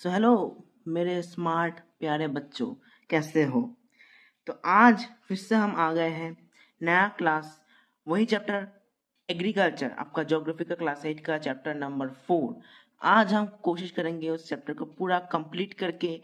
Hello मेरे smart प्यारे बच्चों, कैसे हो? तो आज फिर से हम आ गए हैं नया क्लास, वही चैप्टर एग्रीकल्चर, आपका ज्योग्राफी का क्लास 8 का चैप्टर नंबर 4। आज हम कोशिश करेंगे उस चैप्टर को पूरा कंप्लीट करके,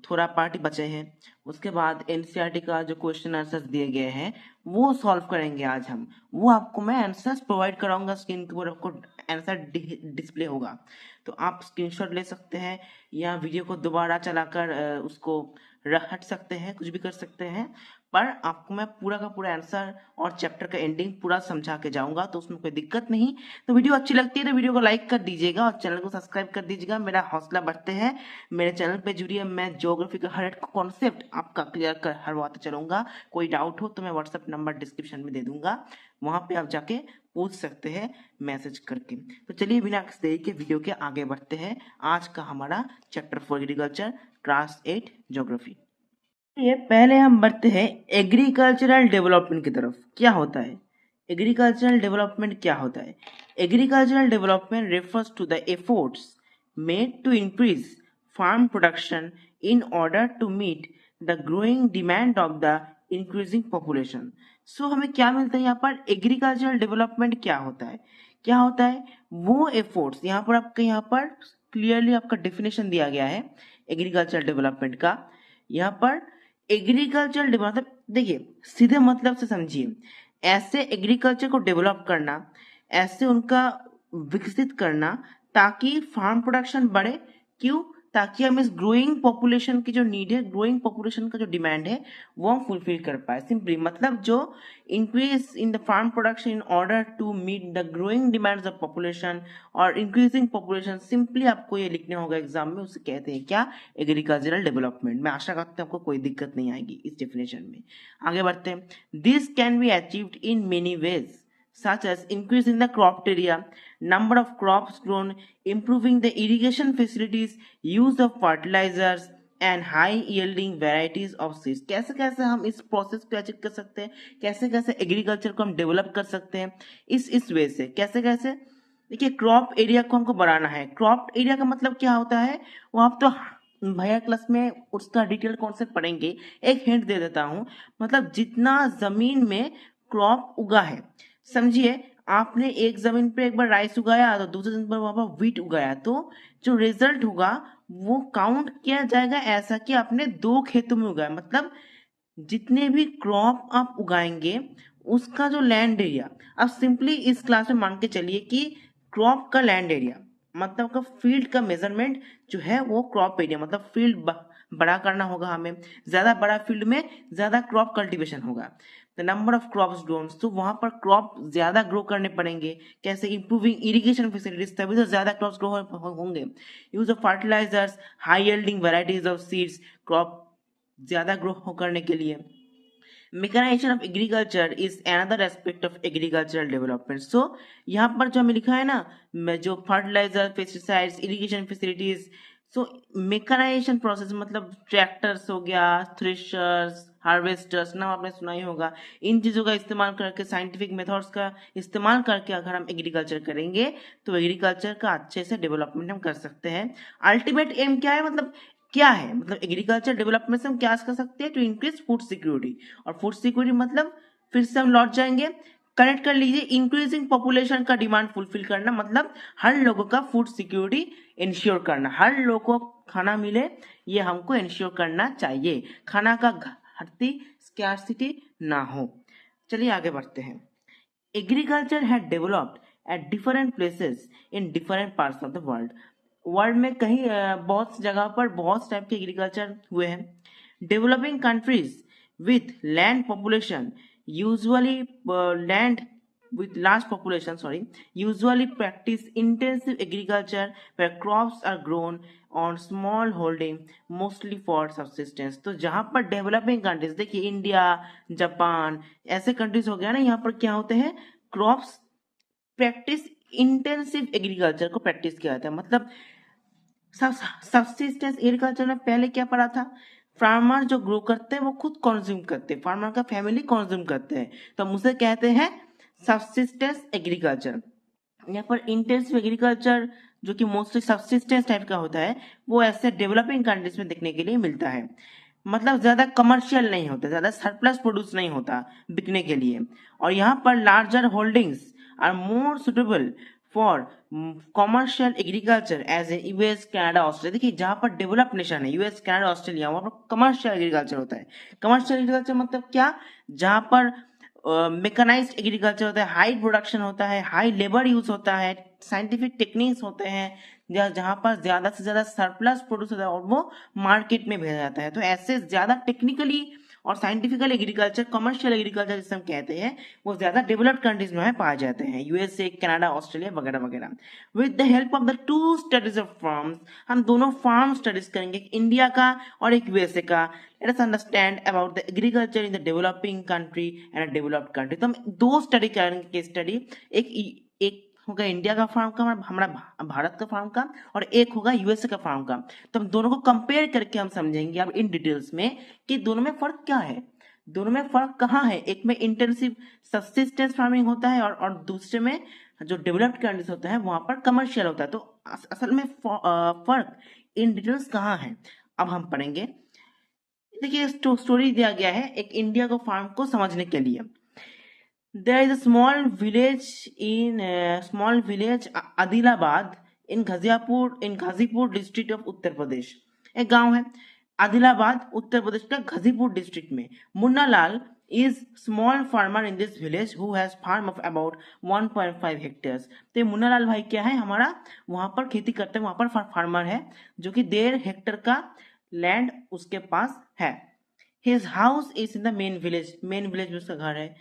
थोड़ा पार्ट बचे हैं उसके बाद एनसीईआरटी का जो क्वेश्चन आंसर्स दिए गए हैं वो सॉल्व करेंगे। आज हम वो आपको मैं आंसर्स प्रोवाइड कराऊंगा, स्क्रीन के ऊपर आपको आंसर डिस्प्ले होगा, तो आप स्क्रीनशॉट ले सकते हैं या वीडियो को दोबारा चलाकर उसको हट सकते हैं, कुछ भी कर सकते हैं। पर आपको मैं पूरा का पूरा आंसर और चैप्टर का एंडिंग पूरा समझा के जाऊंगा, तो उसमें कोई दिक्कत नहीं। तो वीडियो अच्छी लगती है तो वीडियो को लाइक कर दीजिएगा और चैनल को सब्सक्राइब कर दीजिएगा, मेरा हौसला बढ़ते हैं। मेरे चैनल पे जुड़िए, मैं ज्योग्राफी का हर एक कॉन्सेप्ट आपका क्लियर कर हरवाते चलूंगा। कोई डाउट हो तो मैं व्हाट्सएप नंबर डिस्क्रिप्शन में दे दूंगा, वहां पे आप जाके पूछ सकते हैं मैसेज करके। तो चलिए बिना देरी के वीडियो के आगे बढ़ते हैं। आज का हमारा चैप्टर 4 एग्रीकल्चर क्लास 8 ज्योग्राफी। ये पहले हम बढ़ते हैं एग्रीकल्चरल डेवलपमेंट की तरफ। क्या होता है एग्रीकल्चरल डेवलपमेंट? क्या होता है agricultural development? Refers to the efforts made to increase farm production in order to meet the growing demand of the increasing population. So हमें क्या मिलता है यहाँ पर? एग्रीकल्चरल डेवलपमेंट क्या होता है? क्या होता है वो एफर्ट्स, यहाँ पर आपके यहाँ पर क्लियरली आपका डेफिनेशन दिया गया है एग्रीकल्चरल डेवलपमेंट का। यहाँ पर एग्रीकल्चरल मतलब देखिए सीधे मतलब से समझिए, ऐसे एग्रीकल्चर को डेवलप करना, ऐसे उनका विकसित करना ताकि फार्म प्रोडक्शन बढ़े। क्यों? ताकि हम इस ग्रोइंग पॉपुलेशन की जो नीड है, ग्रोइंग पॉपुलेशन का जो डिमांड है वो हम फुलफिल कर पाए। सिंपली मतलब जो increase in the farm production in order to meet the growing demands of population और इंक्रीजिंग पॉपुलेशन, सिंपली आपको ये लिखने होगा एग्जाम में, उसे कहते हैं क्या? Agricultural development. मैं आशा करता हूँ आपको कोई दिक्कत नहीं आएगी इस डेफिनेशन में। आगे बढ़ते हैं। This can be achieved in many ways such as increase in the crop area, number of crops grown, improving the irrigation facilities, use of fertilizers and high yielding varieties of seeds। कैसे कैसे हम इस process को achieve कर सकते हैं, कैसे कैसे एग्रीकल्चर को हम डेवलप कर सकते हैं इस वे से। कैसे कैसे? देखिए क्रॉप एरिया को हमको बढ़ाना है। क्रॉप एरिया का मतलब क्या होता है वो आप तो भैया क्लास में उसका डिटेल कॉन्सेप्ट पढ़ेंगे। एक हिंट दे देता हूँ, मतलब जितना जमीन में क्रॉप उगा है, समझिए आपने एक जमीन पे एक बार राइस उगाया तो दूसरे जमीन पर वहां पर व्हीट उगाया, तो जो रिजल्ट होगा वो काउंट किया जाएगा ऐसा कि आपने 2 खेतों में उगाया। मतलब जितने भी क्रॉप आप उगाएंगे उसका जो लैंड एरिया, अब सिंपली इस क्लास में मान के चलिए कि क्रॉप का लैंड एरिया मतलब का फील्ड का मेजरमेंट जो है वो क्रॉप एरिया, मतलब फील्ड बड़ा करना होगा हमें, ज्यादा बड़ा फील्ड में ज्यादा क्रॉप कल्टीवेशन होगा। The number of crops grown, तो वहां पर क्रॉप ज्यादा ग्रो करने पड़ेंगे। कैसे? इंप्रूविंग इरिगेशन फैसिलिटीज, तभी तो ज्यादा क्रॉप्स ग्रो होंगे। Use of fertilisers, high yielding varieties of seeds, crop ज्यादा ग्रो करने के लिए। Mechanisation of agriculture is another aspect of agricultural development. So यहाँ पर जो हमें लिखा है ना, जो fertiliser, pesticides, irrigation facilities, so mechanisation process मतलब ट्रैक्टर्स हो गया, थ्रेशर्स, हार्वेस्टर्स, नाम आपने सुना ही होगा। इन चीजों का इस्तेमाल करके, साइंटिफिक मेथड्स का इस्तेमाल करके अगर हम एग्रीकल्चर करेंगे तो एग्रीकल्चर का अच्छे से डेवलपमेंट हम कर सकते हैं। अल्टीमेट एम क्या है, मतलब क्या है, मतलब एग्रीकल्चर डेवलपमेंट से हम क्या कर सकते हैं? To increase food security. और फूड सिक्योरिटी मतलब फिर से हम लौट जाएंगे, कनेक्ट कर लीजिए, इंक्रीजिंग पॉपुलेशन का डिमांड फुलफिल करना, मतलब हर लोगों का फूड सिक्योरिटी इंश्योर करना, हर लोगों को खाना मिले ये हमको इंश्योर करना चाहिए, खाना का घाटती स्कैर्सिटी ना हो। चलिए आगे बढ़ते हैं। Agriculture had developed at different places in different parts of the world. World में कहीं बहुत सी जगह पर बहुत टाइप के एग्रीकल्चर हुए हैं। Developing countries with land population usually land with large population usually practice intensive agriculture where crops are grown on small holding mostly for subsistence। तो जहां पर डेवलपिंग कंट्रीज, देखिए इंडिया, जापान, ऐसे कंट्रीज हो गया ना, यहाँ पर क्या होते हैं? क्रॉप्स प्रैक्टिस, इंटेंसिव एग्रीकल्चर को प्रैक्टिस किया जाता है। मतलब सब्सिस्टेंस एग्रीकल्चर में पहले क्या पढ़ा था? फार्मर जो ग्रो करते हैं वो खुद कंज्यूम करते हैं, फार्मर का फैमिली कंज्यूम करते हैं, तो हम उसे कहते हैं सब्सिस्टेंस एग्रीकल्चर। यहाँ पर इंटेंसिव एग्रीकल्चर जो कि मोस्टली सब्सिस्टेंस टाइप का होता है, वो ऐसे डेवलपिंग कंट्रीज में देखने के लिए मिलता है। मतलब ज्यादा कमर्शियल नहीं होता, ज्यादा सरप्लस प्रोड्यूस नहीं होता बिकने के लिए। और यहाँ पर larger holdings are more suitable for commercial agriculture as a US Canada Australia. देखिए जहाँ पर डेवलप नेशन है यूएस कनाडा ऑस्ट्रेलिया, वहाँ पर कमर्शियल एग्रीकल्चर होता है। कमर्शियल एग्रीकल्चर मतलब क्या, जहाँ पर मेकनाइज्ड एग्रीकल्चर होता है, हाई प्रोडक्शन होता है, हाई लेबर यूज होता है, साइंटिफिक टेक्निक्स होते हैं, जहाँ पर ज्यादा से ज्यादा सरप्लस प्रोड्यूस होता है और वो मार्केट में भेजा जाता है। तो ऐसे ज्यादा टेक्निकली और साइंटिफिकल एग्रीकल्चर, कमर्शियल एग्रीकल्चर जिसे हम कहते हैं, वो ज्यादा डेवलप्ड कंट्रीज में पाए जाते हैं, यूएसए, कनाडा, ऑस्ट्रेलिया वगैरह वगैरह। With the help of the two studies of farms, हम दोनों फार्म स्टडीज करेंगे, एक इंडिया का और एक यूएसए का। Let us understand about the agriculture in the developing country and developed country. तो हम दो स्टडी करेंगे, केस स्टडी। एक होगा इंडिया का फार्म का, हमारा भारत का फार्म का, और एक होगा यूएसए का फार्म का। तो हम दोनों को कंपेयर करके हम समझेंगे अब इन डिटेल्स में कि दोनों में फर्क क्या है, दोनों में फर्क कहाँ है। एक में इंटेंसिव सब्सिस्टेंस फार्मिंग होता है और दूसरे में जो डेवलप्ड कंट्रीज होता है वहां पर कमर्शियल होता है। तो असल में फर्क इन डिटेल्स कहाँ है, अब हम पढ़ेंगे। देखिए स्टोरी दिया गया है एक इंडिया को फार्म को समझने के लिए। There is a small village Adilabad in Ghazipur district of Uttar Pradesh. एक गांव है आदिलाबाद उत्तर प्रदेश का गाजीपुर डिस्ट्रिक्ट में। Munna Lal is small farmer in this village who has farm of about 1.5 hectares। तो ये मुन्ना लाल भाई क्या है, हमारा वहां पर खेती करते हैं, वहां पर फार्मर है जो कि 1.5 हेक्टेयर का लैंड उसके पास है। His house is in the main village में उसका घर है।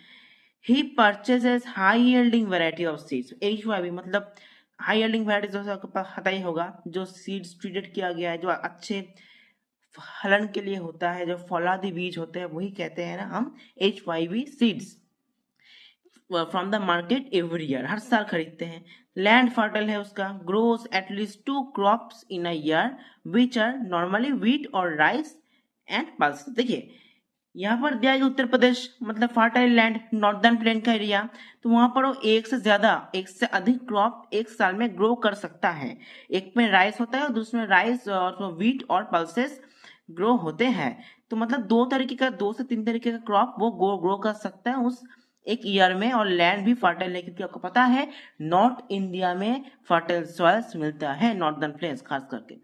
He purchases high yielding variety of seeds। HYV मतलब हाई यील्डिंग वैरायटी, जो आपको पता ही होगा, जो सीड्स ट्रीटेड किया गया है, जो अच्छे फलन के लिए होता है, जो फौलादी बीज होते हैं, वही कहते हैं ना हम HYV seeds. From the market every year, हर साल खरीदते हैं। लैंड फर्टाइल है उसका। Grows at least 2 crops in a year which are normally wheat और राइस एंड पल्स। देखिए यहाँ पर दिया गया उत्तर प्रदेश मतलब फर्टाइल लैंड, नॉर्दर्न प्लेन का एरिया, तो वहां पर वो एक से अधिक क्रॉप एक साल में ग्रो कर सकता है। एक में राइस होता है और दूसरे में राइस और व्हीट और पल्सेस ग्रो होते हैं। तो मतलब 2 से 3 तरीके का क्रॉप वो ग्रो कर सकता है उस एक ईयर में। और लैंड भी फर्टाइल है, क्योंकि आपको पता है नॉर्थ इंडिया में फर्टाइल सॉइल्स मिलता है, नॉर्दर्न प्लेन्स खास करके।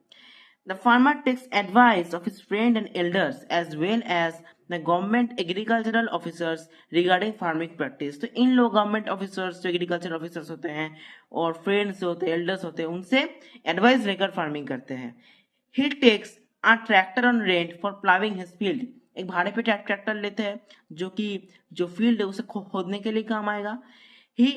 The farmer takes advice of his friend and elders as well as the government agricultural officers regarding farming practice। तो इन लोग गवर्नमेंट ऑफिसर्स, जो एग्रीकल्चर ऑफिसर्स होते हैं और फ्रेंड्स होते हैं, एल्डर्स होते हैं, उनसे एडवाइस लेकर फार्मिंग करते हैं। He takes a tractor on rent for plowing his field। एक भाड़े पे ट्रैक्टर लेते हैं जो फील्ड है उसे खोदने के लिए काम आएगा। He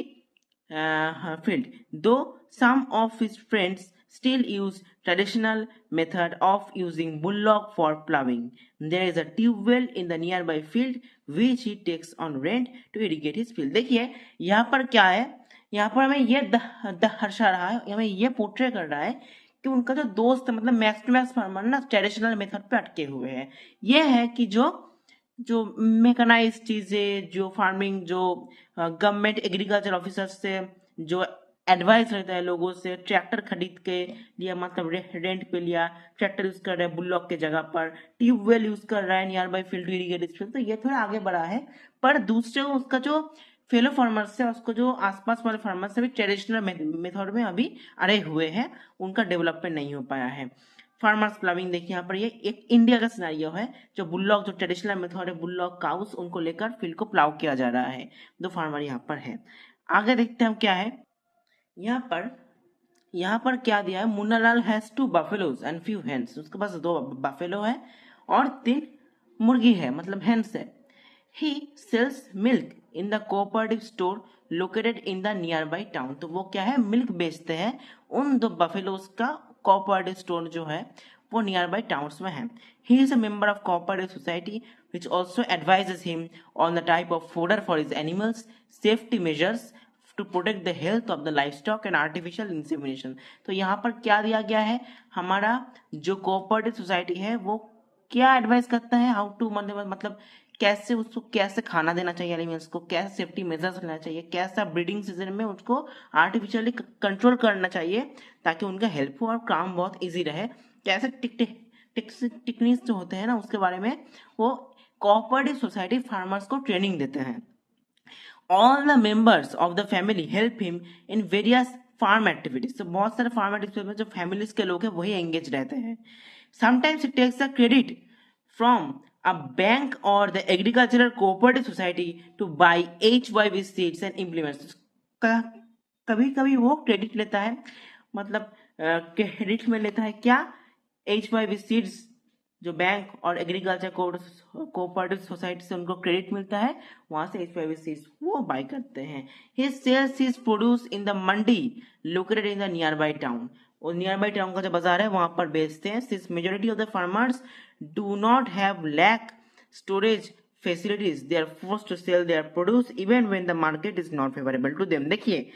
field though some of his friends still use traditional method of using bullock for plowing। There is a tube well in the nearby field which he takes on rent to irrigate his field। देखिए यहाँ पर क्या है, यहाँ पर हमें ये दर्शा रहा है, हमें ये पोर्ट्रे कर रहा है कि उनका जो दोस्त मतलब मैक्स टू मैक्स फार्मर ना ट्रेडिशनल मेथड पे अटके हुए हैं। ये है कि जो मेकनाइज चीजें, जो फार्मिंग, जो गवर्नमेंट एग्रीकल्चर ऑफिसर से जो एडवाइस रहता है लोगों से, ट्रैक्टर खरीद के लिया मतलब रेंट पे लिया, ट्रैक्टर यूज कर रहा है बुलॉक के जगह पर, ट्यूबवेल यूज कर रहा है near by field to irrigate field. तो ये थोड़ा आगे बढ़ा है, पर दूसरे उसका जो फेलो फार्मर्स है, उसको जो आसपास वाले फार्मर्स भी ट्रेडिशनल मेथड में अभी अड़े हुए हैं, उनका डेवलपमेंट नहीं हो पाया है। फार्मर्स प्लाविंग देखिए यहाँ पर ये एक इंडिया का सिनेरियो है, जो बुलॉक, जो ट्रेडिशनल मेथड है, बुलॉक काउस, उनको लेकर फील्ड को प्लाव किया जा रहा है। दो फार्मर यहाँ पर है। आगे देखते हैं हम क्या है यहाँ पर क्या दिया है। Munnalal has 2 buffaloes and few hens. उसके पास 2 बफेलो है और 3 मुर्गी है मतलब हेन्स है। He sells milk in the cooperative store located in the nearby town. तो वो क्या है, मिल्क बेचते हैं उन 2 बफेलोज का कोऑपरेटिव स्टोर जो है वो नियर बाई टाउन्स में है। He is a member of cooperative society which also advises him on the type of fodder for his animals, safety measures to protect the health of the livestock and artificial insemination. तो यहाँ पर क्या दिया गया है, हमारा जो cooperative society है वो क्या एडवाइस करता है, हाउ टू मतलब कैसे उसको कैसे खाना देना चाहिए एनिमल्स को, कैसे सेफ्टी मेजर्स लेना चाहिए, कैसा ब्रीडिंग सीजन में उसको आर्टिफिशियली कंट्रोल करना चाहिए ताकि उनका हेल्प हो और काम बहुत ईजी रहे, कैसे टेक्निक्स जो होते हैं ना उसके बारे में वो कोऑपरेटिव सोसाइटी फार्मर्स को ट्रेनिंग देते हैं। All the members of the family help him in various farm activities. तो बहुत सारे फार्म एक्टिविटीज में जो फैमिलीज के लोग हैं वही एंगेज रहते हैं। Sometimes it takes a credit from a bank or the agricultural cooperative society to buy HYV seeds and implements. कभी कभी वो क्रेडिट लेता है, मतलब क्रेडिट में लेता है क्या, HYV सीड्स जो बैंक और एग्रीकल्चर कोऑपरेटिव सोसाइटी से उनको क्रेडिट मिलता है, वहां से HYV सीड्स वो बाय करते हैं। He sells his produce in the mandi located in the nearby town, और नियर बाई टाउन का जो बाजार है वहां पर बेचते हैं। Since majority of the farmers do not have lack storage facilities, they are forced to sell their produce even when the market is not favorable to them। देखिए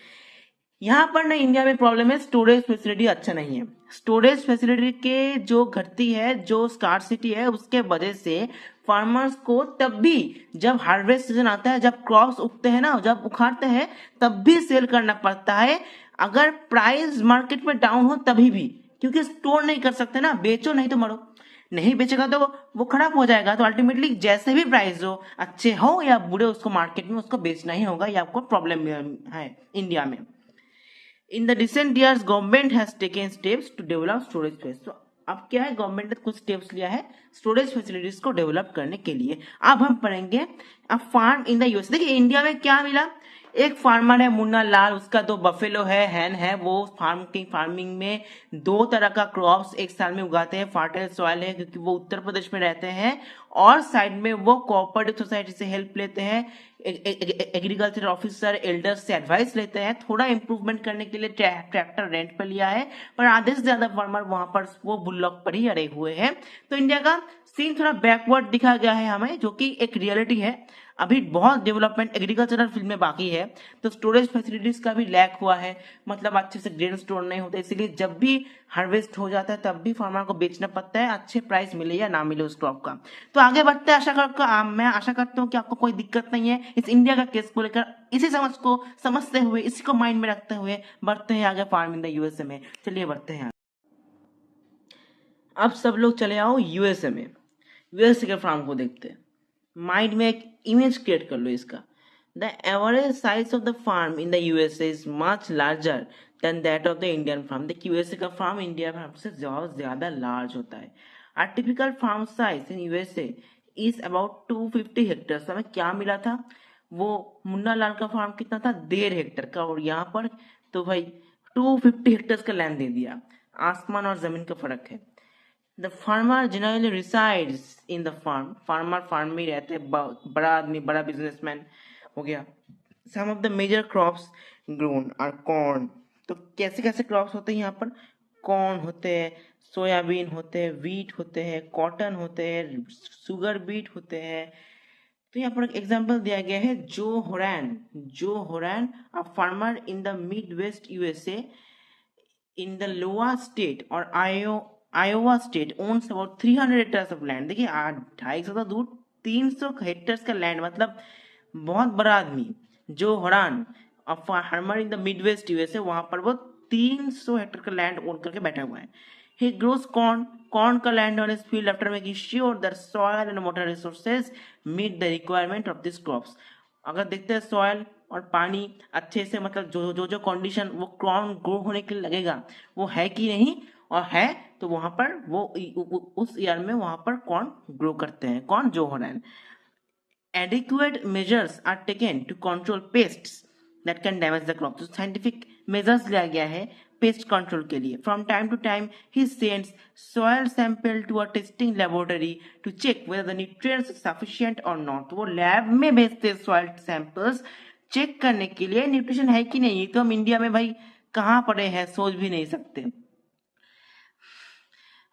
यहाँ पर ना इंडिया में प्रॉब्लम है, स्टोरेज फैसिलिटी अच्छा नहीं है। Storage facility के जो घटती है, जो स्कार्सिटी है, उसके वजह से फार्मर्स को तब भी जब हार्वेस्ट सीजन आता है, जब क्रॉप्स उगते हैं ना, जब उखाड़ते हैं तब भी सेल करना पड़ता है, अगर प्राइस मार्केट में डाउन हो तभी भी, क्योंकि स्टोर नहीं कर सकते ना, बेचो नहीं तो मरो, नहीं बेचेगा तो वो खराब हो जाएगा। तो अल्टीमेटली जैसे भी प्राइस हो, अच्छे हो या बुरे, उसको मार्केट में उसको बेचना ही होगा, ये आपको प्रॉब्लम है इंडिया में। In the recent years government has taken steps to develop storage space. तो अब क्या है, गवर्नमेंट ने कुछ स्टेप्स लिया है स्टोरेज फैसिलिटीज को डेवलप करने के लिए। अब हम पढ़ेंगे a farm in the US. देखिए इंडिया में क्या मिला, एक फार्मर है मुन्ना लाल, उसका 2 बफेलो है, हैन है, वो फार्मिंग में 2 तरह का क्रॉप्स एक साल में उगाते हैं, फर्टाइल सॉइल है क्योंकि वो उत्तर प्रदेश में रहते हैं, और साइड में वो कोऑपरेटिव सोसाइटी से हेल्प लेते हैं, एग्रीकल्चर ऑफिसर एल्डर्स से एडवाइस लेते हैं, थोड़ा इंप्रूवमेंट करने के लिए ट्रैक्टर रेंट पर लिया है, पर आधे से ज्यादा फार्मर वहां पर वो बुल्लॉक पर ही अड़े हुए हैं। तो इंडिया का सीन थोड़ा बैकवर्ड दिखा गया है हमें, जो कि एक रियलिटी है। अभी बहुत डेवलपमेंट एग्रीकल्चरल फील्ड में बाकी है, तो स्टोरेज फैसिलिटीज का भी लैक हुआ है, मतलब अच्छे से ग्रेन स्टोर नहीं होता, इसलिए जब भी हार्वेस्ट हो जाता है तब भी फार्मर को बेचना पड़ता है, अच्छे प्राइस मिले या ना मिले उस क्रॉप का। तो आगे बढ़ते हैं, मैं आशा करता हूँ कि आपको कोई दिक्कत नहीं है इस इंडिया का केस को लेकर। इसी समझते हुए, इसी को माइंड में रखते हुए बढ़ते हैं आगे फार्म इन द यूएसए में। चलिए बढ़ते हैं, अब सब लोग चले आओ यूएसए में, यूएसए के फार्म को देखते हैं। माइंड में एक इमेज क्रिएट कर लो इसका। The average size of the farm in the USA is much larger than that of the Indian farm. देखिए यूएसए का फार्म इंडिया फार्म से ज्यादा लार्ज होता है। A typical farm size in USA is about 250 hectare. हमें क्या मिला था, वो मुन्ना लाल का फार्म कितना था, 1.5 हेक्टेयर का, और यहाँ पर तो भाई 250 हेक्टेयर का लैंड दे दिया। आसमान और जमीन का फर्क है। The farmer generally resides in the farm. Farmer farm में रहते हैं, बड़ा आदमी, बड़ा बिजनेसमैन हो गया। Some of the major crops grown are corn. तो कैसे कैसे क्रॉप्स होते हैं यहाँ पर, कॉर्न होते हैं, सोयाबीन होते हैं, वीट होते हैं, कॉटन होते हैं, सुगर बीट होते हैं। तो यहाँ पर एक एग्जाम्पल दिया गया है, Joe Horan a farmer in the Midwest USA in the lower state और Iowa state owns about 300 hectares of land। देखिए 250 तो दूर, 300 हेक्टेयर्स का लैंड, मतलब बहुत बड़ा आदमी। Joe Horan farmer in the Midwest USA, वहां पर वो 300 हेक्टेयर का लैंड ओन करके बैठा हुआ है। ही ग्रोस कॉर्न का land on his field after making sure that soil and water resources meet the requirement of this crops. अगर देखते हैं सॉइल और पानी अच्छे से, मतलब जो कंडीशन वो कॉर्न ग्रो होने के लिए लगेगा वो है कि नहीं, और है तो वहां पर वो उस ईयर में वहां पर कॉर्न ग्रो करते हैं, कॉर्न जो हो रहा है। Adequate measures are taken to control pests that can damage the crop. तो साइंटिफिक मेजर्स लिया गया है पेस्ट कंट्रोल के लिए। From time to time he sends soil sample to a testing laboratory to check whether the nutrients sufficient और not. वो lab में भेजते सॉइल सैंपल्स चेक करने के लिए न्यूट्रिशन है कि नहीं। तो हम इंडिया में भाई कहाँ पड़े हैं, सोच भी नहीं सकते।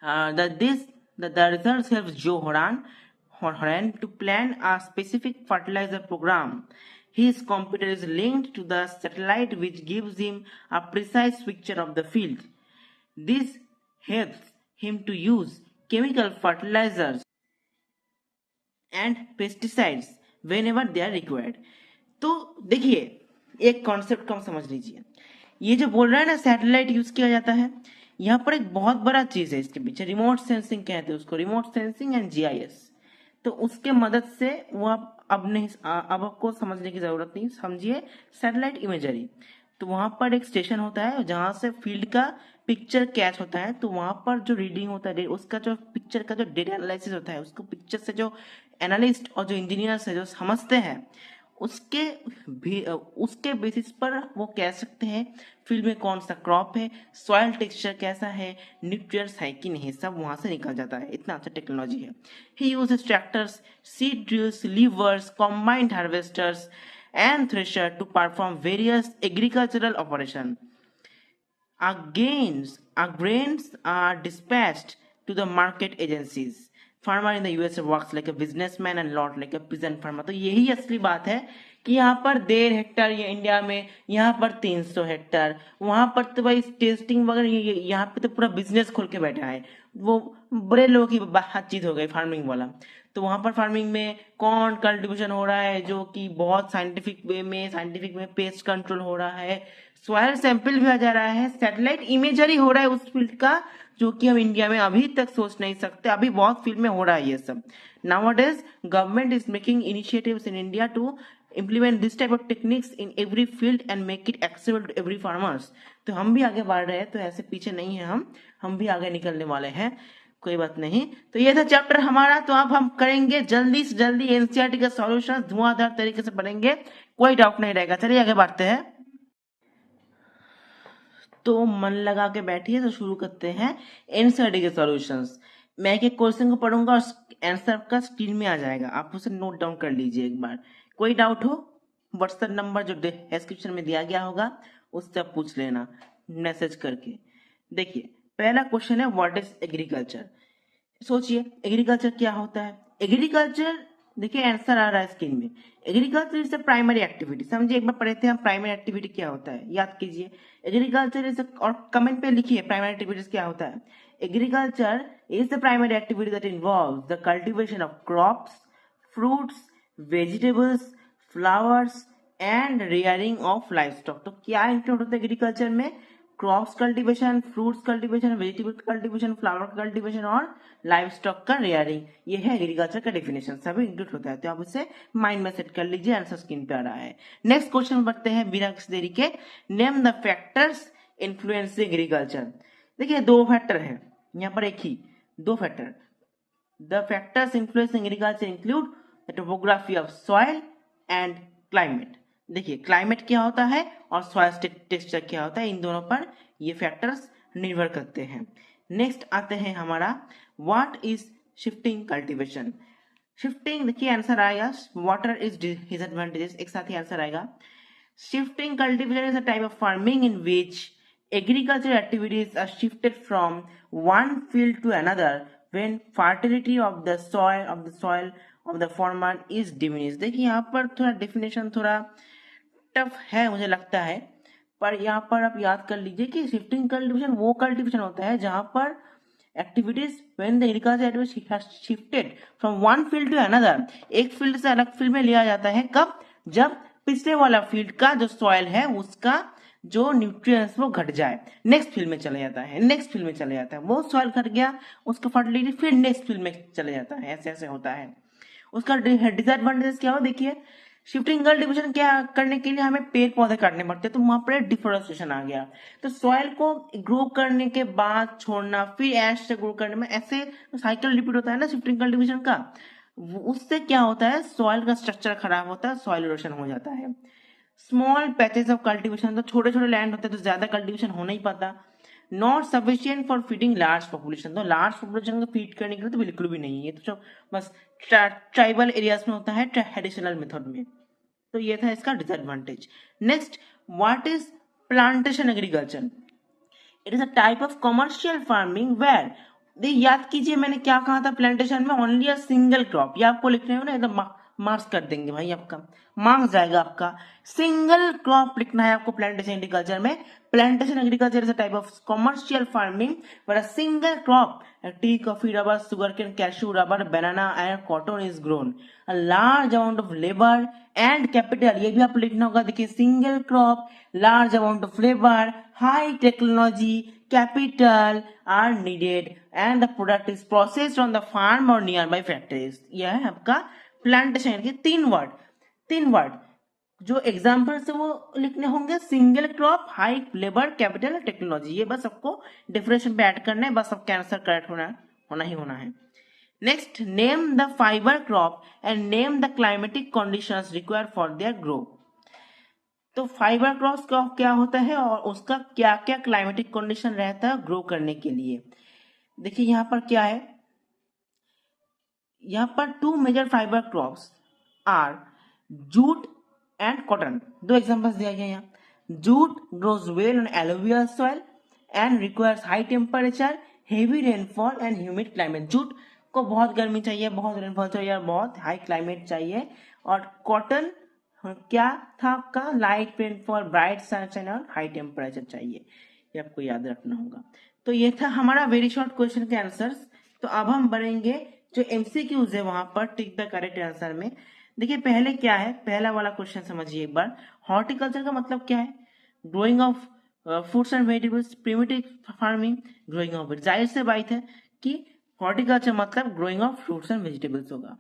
The results helps Joe Horan to plan a specific fertilizer program. His computer is linked to the satellite, which gives him a precise picture of the field. This helps him to use chemical fertilizers and pesticides whenever they are required. तो देखिए एक concept को हम समझ लीजिए, ये जो बोल रहा है ना सैटेलाइट यूज किया जाता है, यहाँ पर एक बहुत बड़ा चीज है इसके पीछे, रिमोट सेंसिंग कहते हैं उसको, रिमोट सेंसिंग एंड जीआईएस। तो उसके मदद से वो आप अब नहीं, अब आपको समझने की जरूरत नहीं, समझिए सैटेलाइट इमेजरी। तो वहां पर एक स्टेशन होता है जहां से फील्ड का पिक्चर कैच होता है, तो वहां पर जो रीडिंग होता है उसका जो पिक्चर का जो डेटा एनालिसिस होता है, उसको पिक्चर से जो एनालिस्ट और जो इंजीनियर्स है जो समझते हैं, उसके भी उसके बेसिस पर वो कह सकते हैं फील्ड में कौन सा क्रॉप है, सॉइल टेक्सचर कैसा है, न्यूट्रिएंट्स है कि नहीं, सब वहां से निकल जाता है। इतना अच्छा टेक्नोलॉजी है। He uses tractors, seed drills, levers, combined harvesters and thresher to perform various agricultural operations. Our grains are dispatched to the market agencies. Farmer in the USA works like a businessman and not like a peasant farmer. तो यही असली बात है कि यहाँ पर 1.5 Hector ये India में, यहाँ पर 300 हेक्टर, वहां पर तो भाई टेस्टिंग वगैरह, यहाँ पे तो पूरा बिजनेस खोल के बैठा है। वो बड़े लोगों की बातचीत हो गई फार्मिंग वाला। तो वहां पर फार्मिंग में कौन कल्टीवेशन हो रहा है जो कि बहुत साइंटिफिक में पेस्ट कंट्रोल हो रहा है, सॉइल सैंपल भेजा जा रहा है, सैटेलाइट इमेजरी हो रहा है उस फील्ड का, जो कि हम इंडिया में अभी तक सोच नहीं सकते। अभी बहुत फील्ड में हो रहा है ये सब। Nowadays government is making initiatives in India to implement this type of techniques in every field and make it accessible to every farmers। तो हम भी आगे बढ़ रहे हैं, तो ऐसे पीछे नहीं है हम भी आगे निकलने वाले हैं, कोई बात नहीं। तो ये था चैप्टर हमारा। तो अब हम करेंगे जल्दी से जल्दी एनसीईआरटी का सॉल्यूशन, धुआंधार तरीके से पढ़ेंगे, कोई डाउट नहीं रहेगा। चलिए आगे बढ़ते हैं। तो मन लगा के बैठिए, तो शुरू करते हैं एनसीईआरटी के सॉल्यूशंस। मैं एक क्वेश्चन को पढ़ूंगा और आंसर आपका स्क्रीन में आ जाएगा, आप उसे नोट डाउन कर लीजिए एक बार। कोई डाउट हो व्हाट्सएप नंबर जो डिस्क्रिप्शन में दिया गया होगा उससे आप पूछ लेना मैसेज करके। देखिए पहला क्वेश्चन है व्हाट इज एग्रीकल्चर। सोचिए एग्रीकल्चर क्या होता है। एग्रीकल्चर, देखिए आंसर आ रहा है स्क्रीन में। Agriculture is a primary activity. समझिए, एक बार पढ़े थे हम प्राइमरी एक्टिविटी क्या होता है, याद कीजिए। एग्रीकल्चर इज, और कमेंट पे लिखिए प्राइमरी एक्टिविटीज क्या होता है। Agriculture is the primary activity that involves the cultivation of crops, fruits, vegetables, flowers and rearing of livestock. तो क्या इंक्लूड होता है एग्रीकल्चर में? Crops cultivation, fruits cultivation, vegetable cultivation, flower cultivation और लाइव स्टॉक का रेयरिंग। ये है agriculture का डेफिनेशन, सभी इंक्लूड होता है। तो आप उसे माइंड में सेट कर लीजिए, आंसर स्क्रीन पे आ रहा है। नेक्स्ट क्वेश्चन बढ़ते हैं बिना किसी देरी के। Name the factors influencing agriculture. देखिए 2 फैक्टर है यहाँ पर, एक ही 2 factor. The factors influencing agriculture include the topography of soil and climate. देखिए क्लाइमेट क्या होता है और सॉइल टेक्सचर क्या होता है, इन दोनों पर ये फैक्टर्स निर्भर करते हैं। नेक्स्ट आते हैं हमारा what is shifting cultivation. Shifting, देखिए आंसर आएगा वाटर इज डिसएडवांटेजेस, एक साथ ही आंसर आएगा। Shifting cultivation is a type of farming in which agriculture activities are shifted from one field to another when fertility of the soil of the farmer is diminish. देखिए यहाँ पर थोड़ा definition थोड़ा tough है मुझे लगता है, पर यहाँ पर आप याद कर लीजिए कि शिफ्टिंग कल्टीवेशन वो कल्टीवेशन होता है जहां पर activities when the agriculture activities has shifted from one field to another, एक फील्ड से अलग फील्ड में लिया जाता है। कब? जब पिछले वाला फील्ड का जो सॉइल है उसका जो न्यूट्रिएंट्स वो घट जाए, नेक्स्ट फील्ड में चले जाता है, नेक्स्ट फील्ड में चले जाता है। वो सॉइल घट गया, उसका फर्टिलिटी फिर नेक्स्ट फील्ड में चले जाता है, ऐसे ऐसे होता है। उसका डिसएडवांटेजेस क्या हो, देखिए शिफ्टिंग कल्टीवेशन क्या करने के लिए हमें पेड़ पौधे काटने पड़ते हैं, तो वहां पर डिफोरेस्टेशन आ गया। तो सॉइल को ग्रो करने के बाद छोड़ना, फिर एश से ग्रो करने में, ऐसे साइकिल रिपीट होता है ना शिफ्टिंग कल्टीवेशन का। उससे क्या होता है, सॉइल का स्ट्रक्चर खराब होता है, सॉइल इरोशन हो जाता है। स्मॉल पैचेस ऑफ कल्टीवेशन, तो छोटे छोटे लैंड होते हैं तो ज्यादा कल्टीवेशन हो नहीं पाता। Not sufficient for feeding large population, तो लार्ज पॉपुलेशन को फीड करने के लिए तो बिल्कुल भी नहीं है, तो जो बस ट्राइबल एरियाज में होता है ट्रेडिशनल मेथड में। तो ये था इसका disadvantage. Next, what is plantation agriculture. It is a type of commercial farming where, याद कीजिए मैंने क्या कहा था प्लांटेशन में, ओनली अ सिंगल क्रॉप, ये आपको लिखने में ना एकदम मार्क्स कर देंगे भाई, आपका मार्क्स जाएगा आपका। सिंगल क्रॉप लिखना है आपको प्लांटेशन एग्रीकल्चर में। Plantation agriculture is a type of commercial farming where a single crop, tea, coffee, rubber, sugarcane, cashew, rubber, banana and cotton is grown. A large amount of labor and capital, ये भी आप लिखना होगा। देखिए, single crop, large amount of labour, high technology, capital are needed and the product is processed on the farm or nearby factories। यह है आपका plantation के तीन वर्ड जो एग्जाम्पल से वो लिखने होंगे। Single crop, high labour, capital, technology, ये बस आपको डिफरेंशिएशन पे ऐड करना है, बस आपका आंसर करेक्ट होना ही होना है। Next, name the fibre crop and name the climatic conditions required for their grow. तो फाइबर क्रॉप्स का क्या होता है और उसका क्या क्या क्लाइमेटिक कंडीशन रहता है ग्रो करने के लिए। देखिए यहाँ पर क्या है, यहाँ पर two major fibre crops are jute and cotton. दो एग्जांपल्स दिया गया यहाँ। Jute grows well on alluvial soil and requires high temperature, heavy rainfall and humid climate. Jute को बहुत गर्मी चाहिए, बहुत रेनफॉल चाहिए, बहुत हाई क्लाइमेट चाहिए। और कॉटन क्या था आपका, लाइट रेनफॉल, ब्राइट सनशाइन और हाई टेम्परेचर चाहिए। ये आपको याद रखना होगा। तो ये था हमारा वेरी शॉर्ट क्वेश्चन के आंसर्स। तो अब हम बढ़ेंगे जो एमसीक्यूज है वहां पर टिक द करेक्ट आंसर में। देखिए पहले क्या है, पहला वाला क्वेश्चन समझिए एक बार। हॉर्टिकल्चर का मतलब क्या है, growing of fruits and vegetables, primitive farming, growing of. जाहिर से बात है कि हॉर्टिकल्चर मतलब growing of fruits and vegetables होगा।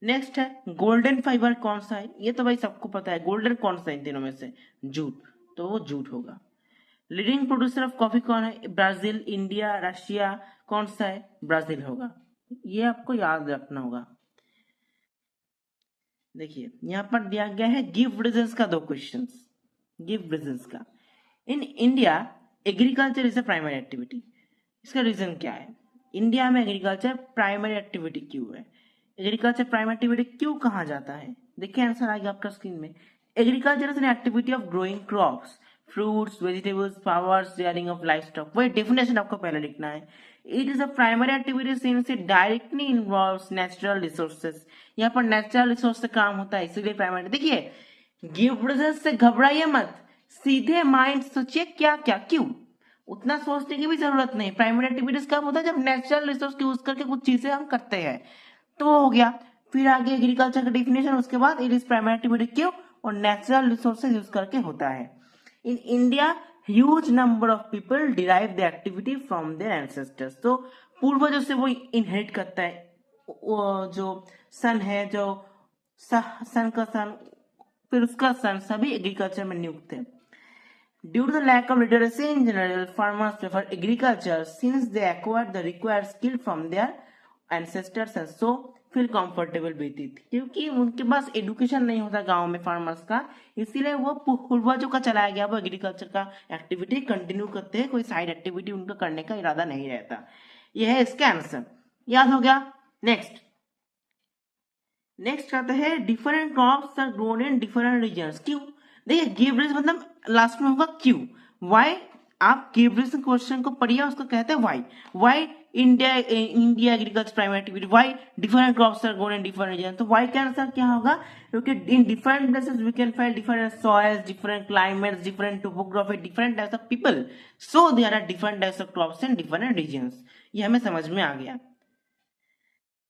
नेक्स्ट है गोल्डन फाइबर कौन सा है, ये तो भाई सबको पता है। गोल्डन कौन सा है इन तीनों में से, जूट, तो वो जूट होगा। लीडिंग प्रोड्यूसर ऑफ कॉफी कौन है, ब्राजील, इंडिया, रशिया, कौन सा है, ब्राजील होगा। ये आपको याद रखना होगा। देखिए यहाँ पर दिया गया है गिव रीजंस का दो क्वेश्चंस। गिव रीजंस का, in India agriculture is a primary activity. इसका रीजन क्या है, इंडिया में एग्रीकल्चर प्राइमरी एक्टिविटी क्यों है, एग्रीकल्चर प्राइमरी एक्टिविटी क्यों कहा जाता है। देखिए आंसर आएगा आपका स्क्रीन में। Agriculture is an activity of growing crops, fruits, vegetables, flowers, rearing of live stock. वही डेफिनेशन आपको पहले लिखना है। It is a primary activity since it directly involves natural resources. यहाँ पर नेचुरल रिसोर्स से काम होता है, इसीलिए प्राइमरी। देखिए गिव रीजंस से घबराइए मत, सीधे माइंड सोचिए क्या क्या क्यों, उतना सोचने की भी जरूरत नहीं। प्राइमरी एक्टिविटीज कब होता है, जब नेचुरल रिसोर्स यूज करके कुछ चीजें हम करते हैं, तो वो हो गया। फिर आगे एग्रीकल्चर का डिफिनेशन, उसके बाद इट इज प्राइमरी एक्टिविटी क्यों, और नेचुरल रिसोर्सेज यूज करके होता है। In India huge number of people derive the activity from their ancestors. तो पूर्वजों से वो इनहेरिट करता है, वो जो सन है, जो सन का सन, फिर उसका सन, सभी एग्रीकल्चर में नियुक्त है। Due to the lack of literacy in general, farmers prefer agriculture since they acquire the required skill from their ancestors and so feel comfortable with it। क्योंकि उनके पास एडुकेशन नहीं होता गांव में फार्मर्स का, इसीलिए वो पूर्वजों का चलाया गया वो एग्रीकल्चर का एक्टिविटी कंटिन्यू करते हैं, कोई साइड एक्टिविटी उनका करने का इरादा नहीं रहता। यह है इसका आंसर, याद हो गया। नेक्स्ट आता है different crops are grown in different regions. क्यों, देखिए गिव रीजन मतलब लास्ट में होगा क्यों। वाई, आप गिव रीजन क्वेश्चन को पढ़िए, उसको कहते हैं why India agriculture primary activity, why different crops are grown in different region. तो वाई का आंसर क्या होगा, क्योंकि in different places we can find different soils, different climates, different topography, different types of people, so there are different types of crops in different regions. ये हमें समझ में आ गया।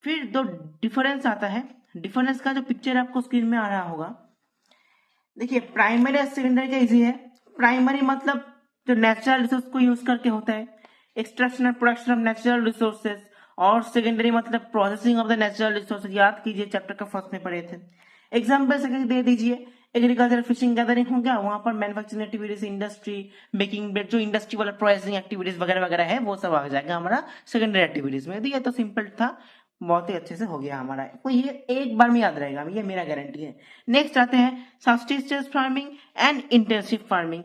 फिर दो डिफरेंस आता है, डिफरेंस का जो पिक्चर आपको स्क्रीन में आ रहा होगा। देखिए प्राइमरी और सेकेंडरी का इजी है। प्राइमरी मतलब जो नेचुरल रिसोर्स को यूज करके होता है, एक्सट्रैक्शन और प्रोडक्शन ऑफ नेचुरल रिसोर्सेज। और सेकेंडरी मतलब processing of the natural resources. याद कीजिए चैप्टर का फर्स्ट में पढ़े थे। एग्जाम्पल सेकेंड दे दीजिए, एग्रीकल्चर, फिशिंग, गैदरिंग हो गया, वहां पर मैन्युफैक्चरिंग एक्टिविटीज, इंडस्ट्री, बेकिंग, जो इंडस्ट्री वाला प्रोसेसिंग एक्टिविटीज वगैरह वगैरह है, वो सब आ जाएगा हमारा सेकेंडरी एक्टिविटीज में। ये तो सिंपल था, बहुत ही अच्छे से हो गया हमारा, तो ये एक बार में याद रहेगा, ये मेरा गारंटी है। नेक्स्ट आते हैं subsistence farming and intensive farming.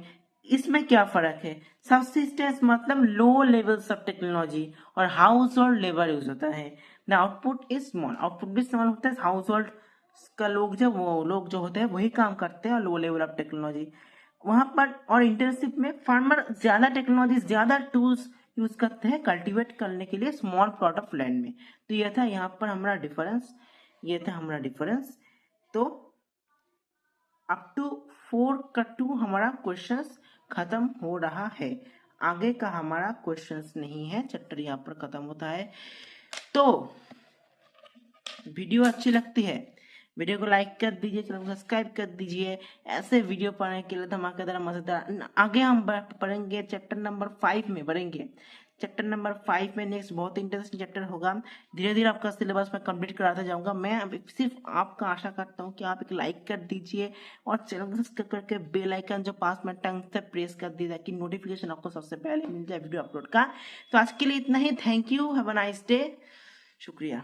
इसमें क्या फर्क है, सब्सिस्टेंस मतलब लो लेवल्स ऑफ टेक्नोलॉजी और हाउस होल्ड लेबर यूज होता है। The output is small, output भी स्मॉल होता है, हाउस होल्ड का लोग जो होते हैं वही काम करते हैं, और लो लेवल ऑफ टेक्नोलॉजी वहां पर। और इंटेंसिव में फार्मर ज्यादा टेक्नोलॉजी, ज्यादा टूल्स यूज करते हैं कल्टीवेट करने के लिए स्मॉल प्लॉट ऑफ लैंड में। तो यह था यहाँ पर हमारा डिफरेंस। ये था हमारा डिफरेंस। तो अप टू 4 का 2 हमारा क्वेश्चंस खत्म हो रहा है, आगे का हमारा क्वेश्चंस नहीं है, चैप्टर यहाँ पर खत्म होता है। तो वीडियो अच्छी लगती है, वीडियो को लाइक कर दीजिए, चैनल को सब्सक्राइब कर दीजिए। ऐसे वीडियो पढ़ने के लिए धमाकेदार मजेदार आगे हम पढ़ेंगे चैप्टर नंबर 5 में पढ़ेंगे। चैप्टर नंबर 5 में नेक्स्ट बहुत इंटरेस्टिंग चैप्टर होगा। धीरे धीरे आपका सिलेबस मैं कंप्लीट कराता जाऊंगा। मैं अब सिर्फ आपका आशा करता हूं कि आप एक लाइक कर दीजिए और चैनल को सब्सक्राइब करके बेल आइकन जो पास में टंग से प्रेस कर दीजिए ताकि नोटिफिकेशन आपको सबसे पहले मिल जाए वीडियो अपलोड का। तो आज के लिए इतना ही। Thank you, have a nice day, शुक्रिया।